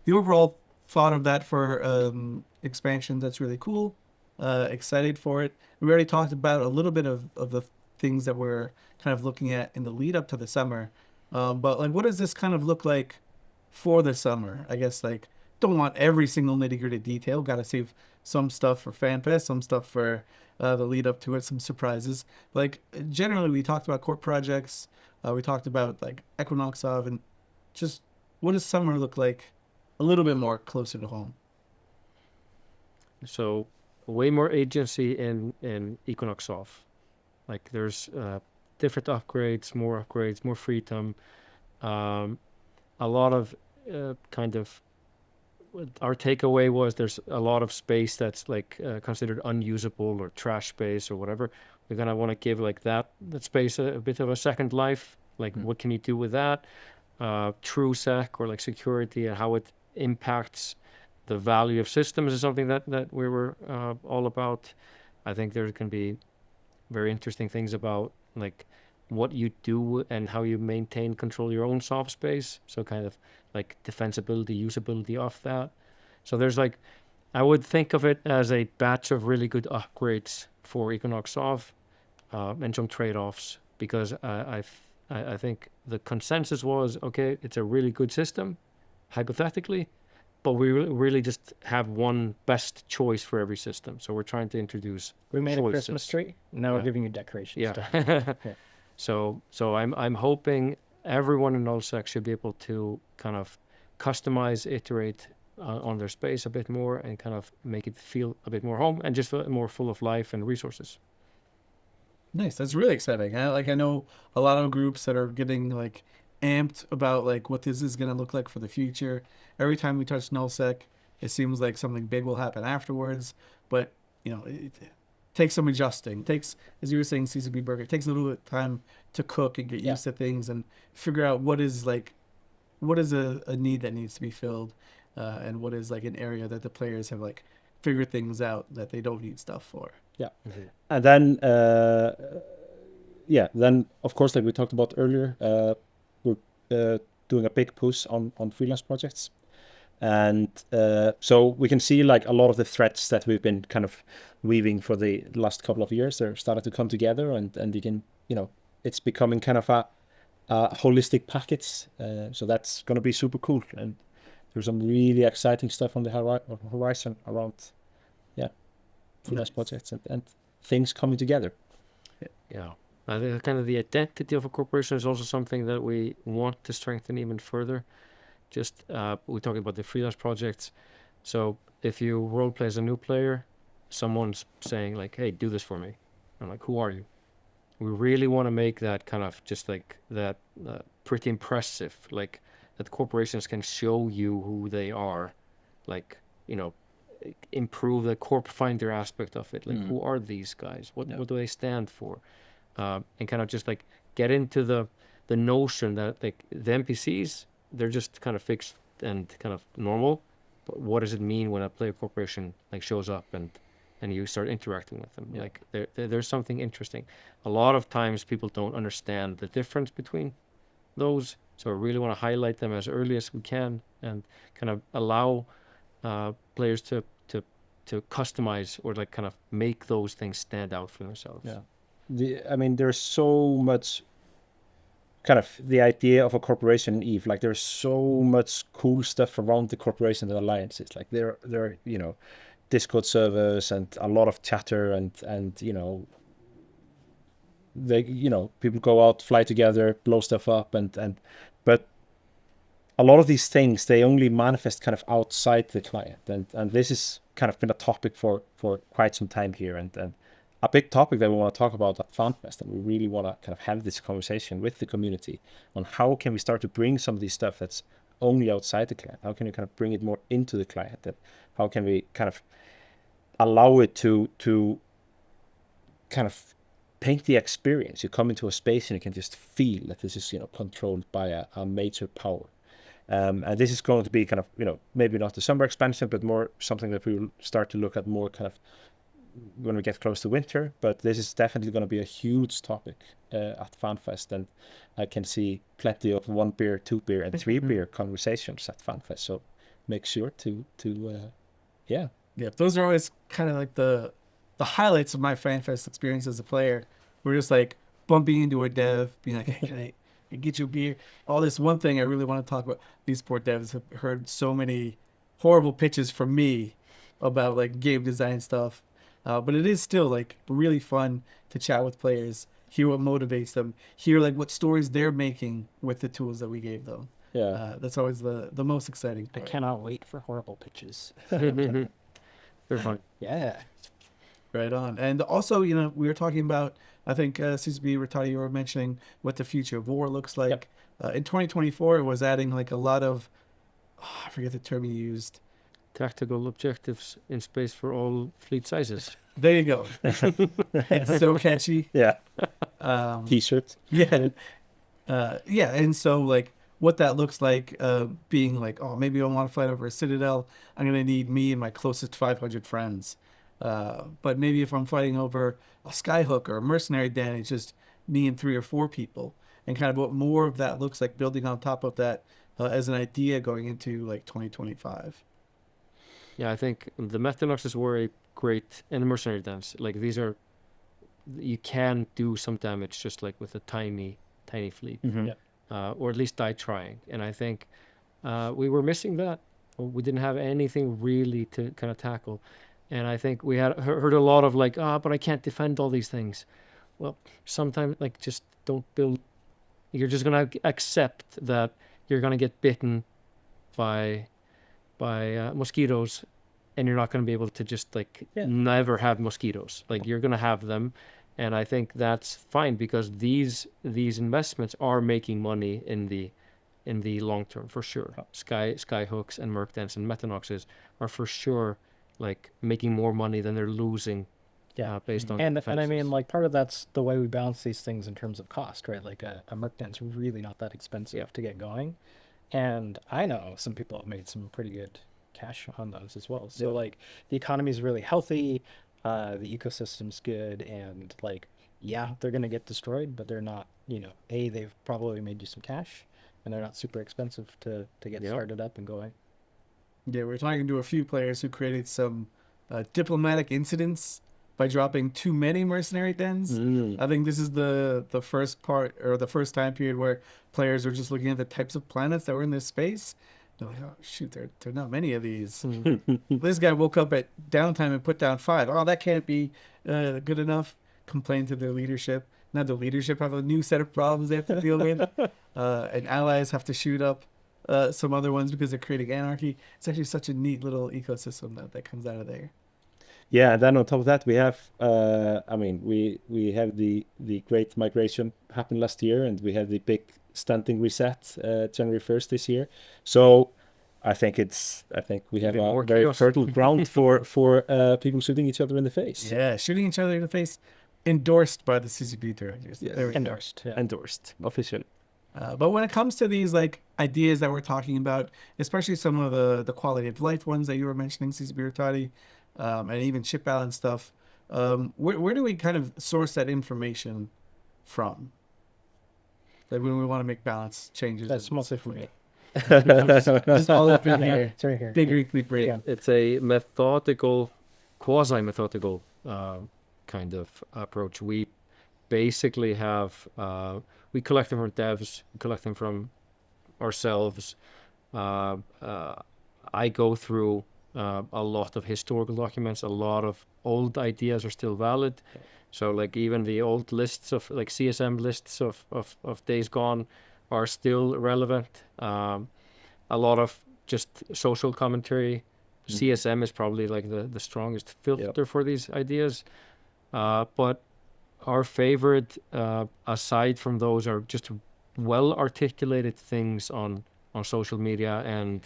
the overall thought of that for expansion. That's really cool. Excited for it. We already talked about a little bit of the things that we're kind of looking at in the lead up to the summer. But like, what does this kind of look like for the summer? I guess like don't want every single nitty gritty detail. Got to save some stuff for FanFest, some stuff for the lead up to it, some surprises. Like generally, we talked about core projects. We talked about like Equinox of, and just what does summer look like a little bit more closer to home? So way more agency in Equinox off. Like there's different upgrades, more freedom. A lot of kind of our takeaway was there's a lot of space that's like considered unusable or trash space or whatever. We're gonna want to give like that space a bit of a second life. Like what can you do with that? True sec or like security and how it impacts the value of systems is something that we were all about. I think there can be very interesting things about like what you do and how you maintain control your own soft space. So kind of like defensibility, usability of that. So there's like, I would think of it as a batch of really good upgrades for Equinox Soft and some trade-offs, because I think the consensus was, okay, it's a really good system, hypothetically, but we really just have one best choice for every system. So we're trying to introduce We made choices. a Christmas tree. Now we're giving you decorations. Yeah. So I'm hoping everyone in nullsec should be able to kind of customize, iterate on their space a bit more and kind of make it feel a bit more home and just more full of life and resources. Nice. That's really exciting. I know a lot of groups that are getting like amped about like what this is going to look like for the future. Every time we touch nullsec, it seems like something big will happen afterwards. But, it takes some adjusting. It takes, as you were saying, CCP Burger, it takes a little bit of time to cook and get used to things and figure out what is a need that needs to be filled and what is like an area that the players have like figured things out that they don't need stuff for. Yeah. And then, then of course, like we talked about earlier, we're doing a big push on freelance projects. And so we can see like a lot of the threads that we've been kind of weaving for the last couple of years, they're starting to come together and you can, it's becoming kind of a holistic package. So that's going to be super cool. And there's some really exciting stuff on the horizon around, freelance projects and things coming together. Yeah. I think kind of the identity of a corporation is also something that we want to strengthen even further. Just we're talking about the freelance projects. So if you role play as a new player, someone's saying like, "Hey, do this for me." I'm like, "Who are you?" We really want to make that kind of just like that pretty impressive, like that corporations can show you who they are, like, you know, improve the corp finder aspect of it. Like, who are these guys? What do they stand for? And kind of just like get into the notion that like the NPCs, they're just kind of fixed and kind of normal. But what does it mean when a player corporation like shows up and you start interacting with them? Like there's something interesting. A lot of times people don't understand the difference between those. So I really want to highlight them as early as we can and kind of allow players to customize or like kind of make those things stand out for themselves. I mean, there's so much kind of the idea of a corporation in EVE. Like there's so much cool stuff around the corporation and alliances. Like there you know, Discord servers and a lot of chatter and you know, they, you know, people go out, fly together, blow stuff up and but a lot of these things, they only manifest kind of outside the client, and this has kind of been a topic for quite some time here, and a big topic that we want to talk about at FanFest, and we really want to kind of have this conversation with the community on how can we start to bring some of these stuff that's only outside the client. How can we kind of bring it more into the client? That how can we kind of allow it to kind of paint the experience? You come into a space and you can just feel that this is, you know, controlled by a major power. And this is going to be kind of, you know, maybe not the summer expansion, but more something that we will start to look at more kind of when we get close to winter. But this is definitely going to be a huge topic at FanFest, and I can see plenty of 1 beer, 2 beer, and 3 beer conversations at FanFest. So make sure to yeah. Those are always kind of like the highlights of my FanFest experience as a player. We're just like bumping into a dev, being like, "Hey, can I get you a beer?" All this. One thing I really want to talk about, these poor devs have heard so many horrible pitches from me about like game design stuff, but it is still like really fun to chat with players, hear what motivates them, hear like what stories they're making with the tools that we gave them. That's always the most exciting part. I cannot wait for horrible pitches. They're fun. Yeah. Right on. And also, you know, we were talking about, I think CCP Rattati, you were mentioning what the future of war looks like. In 2024, it was adding like a lot of, I forget the term you used. Tactical objectives in space for all fleet sizes. There you go. It's so catchy. Yeah. T-shirts. Yeah. And so like what that looks like, being like, oh, maybe I want to fight over a citadel. I'm going to need me and my closest 500 friends. But maybe if I'm fighting over a skyhook or a mercenary den, it's just me and 3 or 4 people, and kind of what more of that looks like, building on top of that as an idea going into like 2025. Yeah, I think the Metanoxes were great, and the mercenary dens. Like these are, you can do some damage just like with a tiny fleet, or at least die trying. And I think we were missing that. We didn't have anything really to kind of tackle. And I think we had heard a lot of like, but I can't defend all these things. Well, sometimes like just don't build. You're just gonna accept that you're gonna get bitten by mosquitoes, and you're not gonna be able to just like never have mosquitoes. Like you're gonna have them, and I think that's fine because these investments are making money in the long term for sure. Skyhooks and merc dens and Metanoxes are for sure like making more money than they're losing based on and I mean like part of that's the way we balance these things in terms of cost, right? Like a merc den's really not that expensive to get going, and I know some people have made some pretty good cash on those as well. So like the economy is really healthy, the ecosystem's good, and like they're gonna get destroyed, but they're not, you know, they've probably made you some cash, and they're not super expensive to get started up and going. Yeah, we're talking to a few players who created some diplomatic incidents by dropping too many mercenary dens. I think this is the first part, or the first time period where players are just looking at the types of planets that were in this space. They're like, oh shoot, there are not many of these. This guy woke up at downtime and put down 5. Oh, that can't be good enough. Complained to their leadership. now the leadership have a new set of problems they have to deal with, and allies have to shoot up some other ones because they're creating anarchy. It's actually such a neat little ecosystem that comes out of there. Yeah, and then on top of that, we have, we have the great migration happened last year, and we have the big stunting reset January 1st this year. So I think we have a very fertile ground for people shooting each other in the face. Yeah, shooting each other in the face, endorsed by the CCP directors. Yes. Endorsed. Yeah. Endorsed officially. But when it comes to these like ideas that we're talking about, especially some of the quality of life ones that you were mentioning, CCP Rattati, and even ship balance stuff, where do we kind of source that information from? Like when we want to make balance changes. That's mostly for me. Just all up in here. It's right here. Big weekly break. Yeah. It's a methodical, quasi-methodical kind of approach. We basically have, we collect them from devs, we collect them from ourselves. I go through a lot of historical documents. A lot of old ideas are still valid. So like even the old lists of like CSM lists of days gone are still relevant. A lot of just social commentary. CSM is probably like the strongest filter for these ideas. But our favorite, aside from those, are just well articulated things on social media and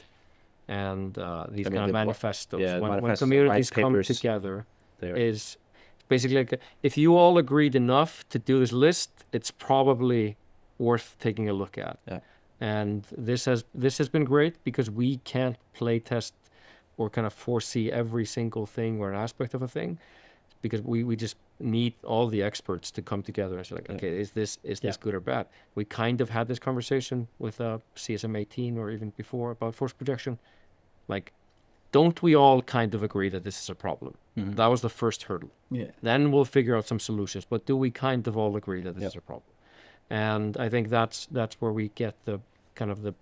these kind of manifestos. When communities come together, is basically like if you all agreed enough to do this list, it's probably worth taking a look at. Yeah. And this has been great because we can't play test or kind of foresee every single thing or an aspect of a thing, because we just need all the experts to come together and say like, okay, is this good or bad? We kind of had this conversation with CSM 18 or even before about force projection. Like, don't we all kind of agree that this is a problem? Mm-hmm. That was the first hurdle. Yeah. Then we'll figure out some solutions. But do we kind of all agree that this is a problem? And I think that's where we get the kind of the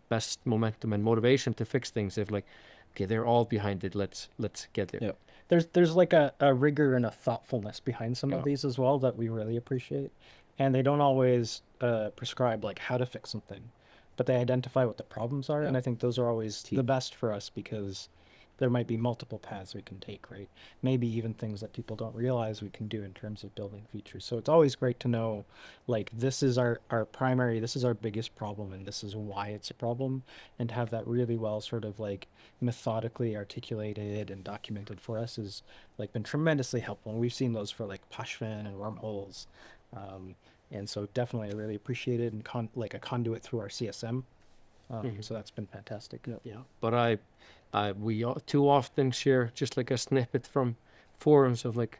best momentum and motivation to fix things. If like, okay, they're all behind it. Let's get there. Yeah. There's like a rigor and a thoughtfulness behind some of these as well that we really appreciate. And they don't always prescribe like how to fix something, but they identify what the problems are. Yeah. And I think those are always the best for us because there might be multiple paths we can take, right? Maybe even things that people don't realize we can do in terms of building features. So it's always great to know, like, this is our primary, this is our biggest problem, and this is why it's a problem, and to have that really well sort of like methodically articulated and documented for us has like been tremendously helpful. And we've seen those for like Pashvin and wormholes. And so definitely I really appreciate it, and like a conduit through our CSM. So that's been fantastic. Yeah. But we too often share just like a snippet from forums of like,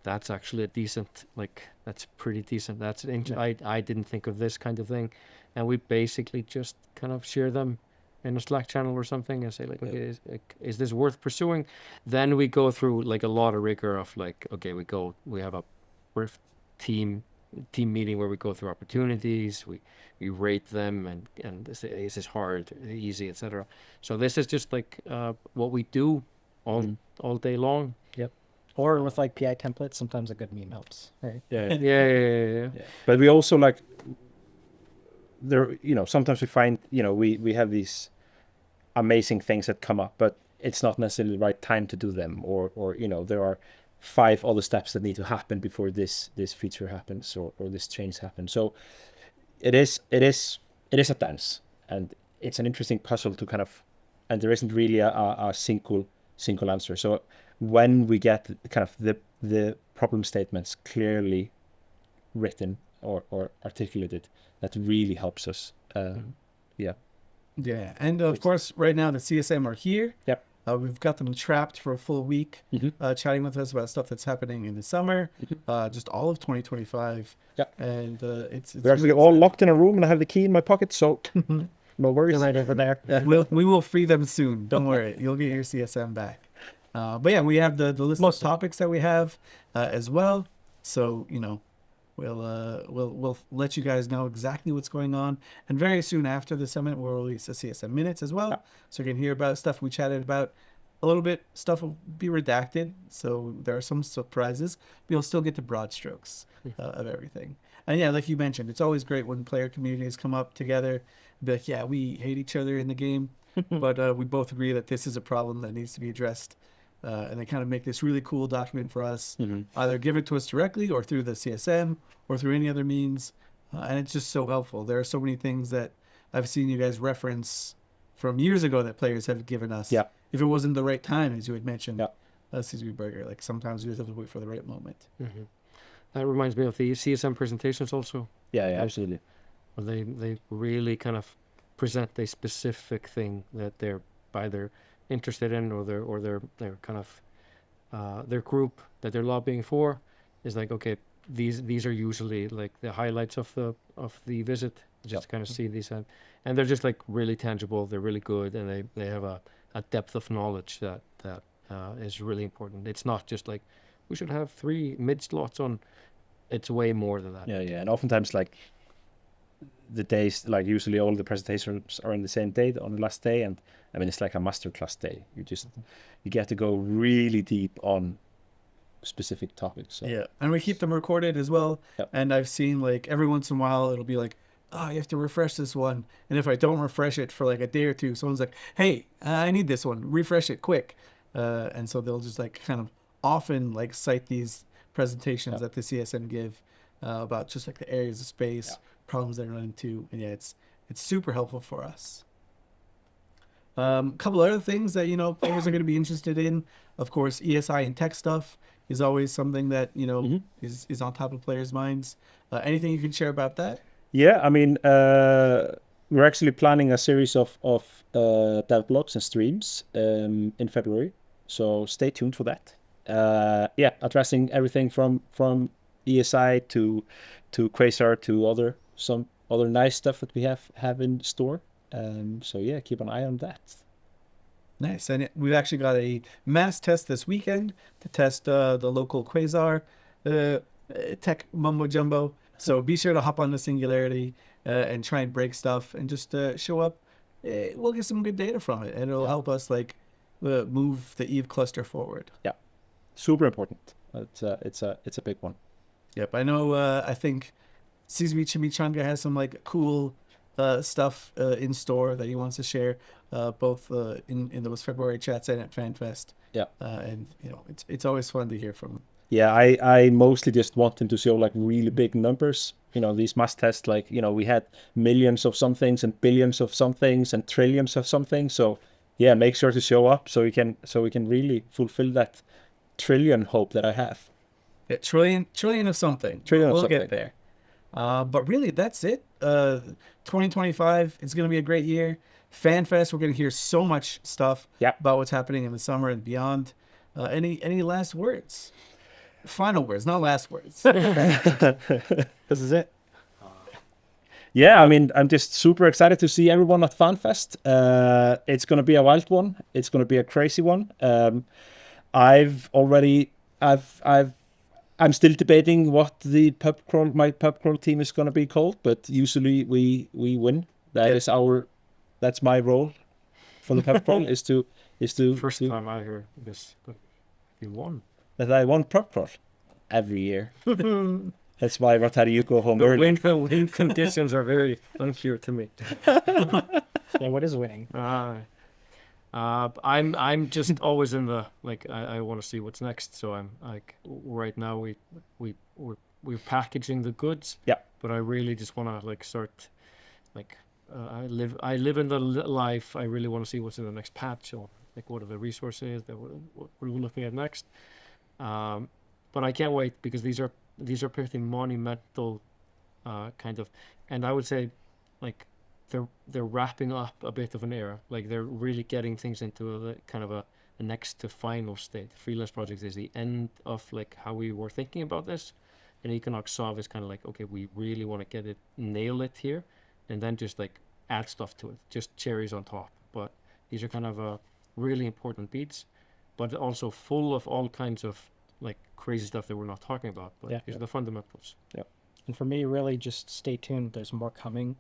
that's actually a decent, like, that's pretty decent. That's I didn't think of this kind of thing. And we basically just kind of share them in a Slack channel or something and say like, okay, is this worth pursuing? Then we go through like a lot of rigor of like, okay, we have a team meeting where we go through opportunities, we rate them and say, is this hard, easy, etc. So this is just like what we do all day long. Yep. Or with like PI templates, sometimes a good meme helps, right? Yeah. But we also like there, sometimes we find, we have these amazing things that come up, but it's not necessarily the right time to do them, or there are 5 other steps that need to happen before this feature happens or this change happens. So it is a dance, and it's an interesting puzzle to kind of, and there isn't really a single answer. So when we get kind of the problem statements clearly written or articulated, that really helps us. Yeah, and of course right now the CSM are here. Yep. We've got them trapped for a full week, chatting with us about stuff that's happening in the summer, just all of 2025. Yeah. And we're actually all locked in a room, and I have the key in my pocket, so no worries. Right over there. We will free them soon. Don't worry. You'll get your CSM back. But yeah, we have the list of topics that we have as well. So, we'll let you guys know exactly what's going on. And very soon after the summit, we'll release a CSM Minutes as well. Yeah. So you can hear about stuff we chatted about a little bit stuff will be redacted, so there are some surprises, but you'll still get the broad strokes of everything. And yeah, like you mentioned, it's always great when player communities come up together and be like, yeah, we hate each other in the game, but we both agree that this is a problem that needs to be addressed. And they kind of make this really cool document for us, either give it to us directly or through the CSM or through any other means. And it's just so helpful. There are so many things that I've seen you guys reference from years ago that players have given us. Yeah. If it wasn't the right time, as you had mentioned, Yeah. CCP Burger, like sometimes we just have to wait for the right moment. That reminds me of the CSM presentations also. Yeah, absolutely. Where they really kind of present a specific thing that they're either interested in or they're kind of their group that they're lobbying for is like, okay, these are usually like the highlights of the visit. Just to kind of see these and they're just like really tangible, they're really good, and they have a depth of knowledge that is really important. It's not just like we should have 3 mid slots on. It's way more than that. Yeah, and oftentimes like the days, like usually all the presentations are on the same day, on the last day, and I mean it's like a masterclass day. You get to go really deep on specific topics. So. Yeah, and we keep them recorded as well. Yep. And I've seen like every once in a while it'll be like, oh, you have to refresh this one. And if I don't refresh it for like a day or two, someone's like, hey, I need this one. Refresh it quick. And so they'll just like kind of often like cite these presentations that the CSM give about just like the areas of space, problems they run into. And yeah, it's super helpful for us. Couple other things that, players are going to be interested in. Of course, ESI and tech stuff is always something that, is on top of players' minds. Anything you can share about that? Yeah, I mean, we're actually planning a series of dev blogs and streams in February, so stay tuned for that. Addressing everything from ESI to Quasar to some other nice stuff that we have in store. So yeah, keep an eye on that. Nice. And we've actually got a mass test this weekend to test the local Quasar tech mumbo jumbo. So be sure to hop on the Singularity and try and break stuff and just show up. We'll get some good data from it, and it'll help us move the Eve cluster forward. Yeah, super important. It's a big one. Yep, I know. I think CCP Chimichanga has some cool stuff in store that he wants to share, both in those February chats and at FanFest. Yeah, and it's always fun to hear from him. Yeah, I mostly just want him to show really big numbers. These must tests, we had millions of some things and billions of some things and trillions of something. So yeah, make sure to show up so we can really fulfill that trillion hope that I have. Yeah, trillion of something. We'll get there. But really, that's it. 2025 is going to be a great year. FanFest, we're going to hear so much stuff about what's happening in the summer and beyond. Any last words? Final words, not last words. This is it. Yeah, I mean, I'm just super excited to see everyone at FanFest. It's going to be a wild one. It's going to be a crazy one. I'm still debating what my pub crawl team is going to be called, but usually we win. That's my role for the pub crawl is to First time I hear this, but you won. That I won pub crawl every year. That's why Rattati you go home early. Win conditions are very unclear to me. Yeah, what is winning? I'm just always in the I want to see what's next. So I'm right now we're packaging the goods. Yeah. But I really just want to start I live in the life. I really want to see what's in the next patch or what are the resources that what we're looking at next. But I can't wait because these are pretty monumental kind of, and I would say they're wrapping up a bit of an era. They're really getting things into a next to final state. Freelance project is the end of how we were thinking about this, and Econox Sov is kind of okay, we really want to nail it here, and then just add stuff to it, just cherries on top. But these are kind of really important beats, but also full of all kinds of crazy stuff that we're not talking about. But these are the fundamentals. Yeah. And for me, really just stay tuned. There's more coming.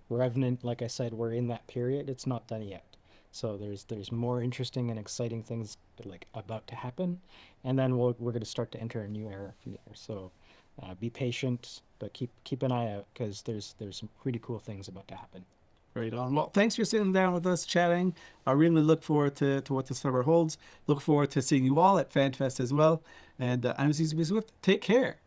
Revenant, like I said, we're in that period. It's not done yet. So there's more interesting and exciting things like about to happen, and then we're going to start to enter a new era from there. So be patient, but keep an eye out, because there's some pretty cool things about to happen. Right on. Well, thanks for sitting down with us, chatting. I really look forward to what the summer holds. Look forward to seeing you all at FanFest as well. And I'm CCP Swift. Take care.